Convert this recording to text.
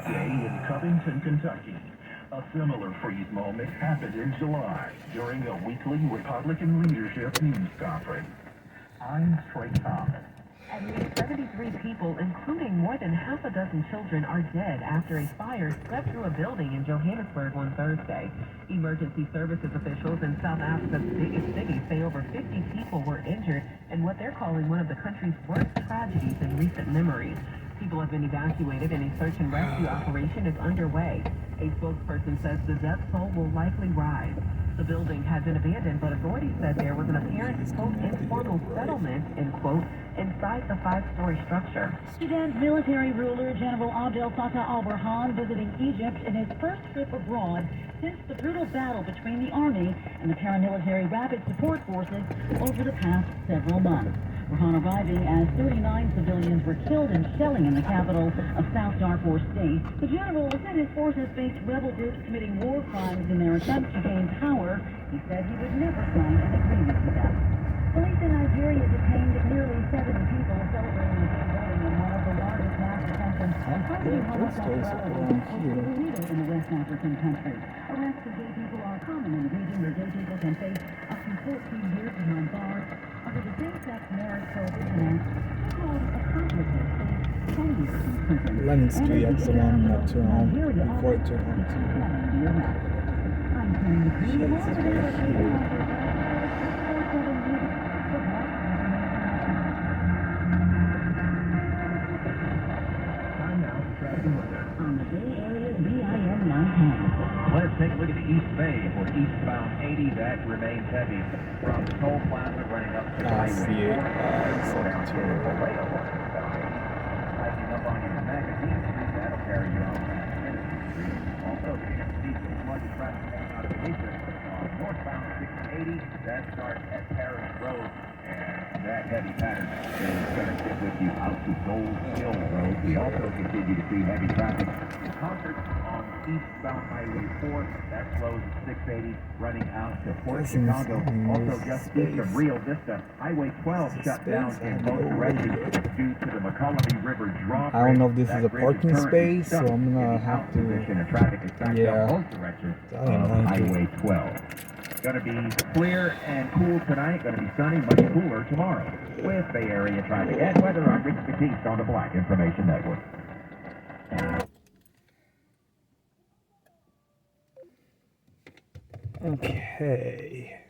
Tuesday in Covington, Kentucky. A similar freeze moment happened in July during a weekly Republican leadership news conference. I'm Trey Thomas. At least 73 people, including more than half a dozen children, are dead after a fire swept through a building in Johannesburg on Thursday. Emergency services officials in South Africa's biggest city say over 50 people were injured in what they're calling one of the country's worst tragedies in recent memory. People have been evacuated and a search and rescue operation is underway. A spokesperson says the death toll will likely rise. The building had been abandoned, but authorities said there was an apparent, quote, informal settlement, end quote, inside the five-story structure. Sudan's military ruler, General Abdel Fattah al-Burhan, visiting Egypt in his first trip abroad since the brutal battle between the army and the paramilitary rapid support forces over the past several months. Burhan arriving as 39 civilians were killed in shelling in the capital of South Darfur State. The general said his forces faced rebel groups committing war crimes in their attempt to gain power. He said he would never sign an agreement with them. Police in Nigeria detained nearly 70 people celebrating the wedding in one of the largest mass detentions targeting homosexuality in the West African country. Arrests of gay people are common in the region where gay people can face up to 14 years behind bars under the same-sex marriage prohibition act. So-called accomplices face 10 years in prison. Leninski jak za mam na turn before it turn on. I'm turning the key. On the Bay Area BIM 910. Let's take a look at the East Bay for eastbound 80. That remains heavy from the toll plaza running up to Highway 4. Hiking up on your Magazine Street, that'll carry you on Kennedy Street. Also, you can see some sluggish traffic coming out of Bleecker on northbound 680. That starts at Paris Road. And that heavy pattern is going to stick with you out to Gold Hill Road. We also continue to see heavy traffic in Concord on eastbound Highway 4. That slows at 680, running out to Port Chicago. Also just east of Rio Vista, Highway 12 shut down in both directions due to the McCollum River draw. I don't know if this is a parking space, so I'm gonna have to. Traffic is backed up both directions of Highway 12. Going to be clear and cool tonight. Going to be sunny, much cooler tomorrow. With Bay Area traffic and weather, I'm Rick Batiste on the Black Information Network. Okay.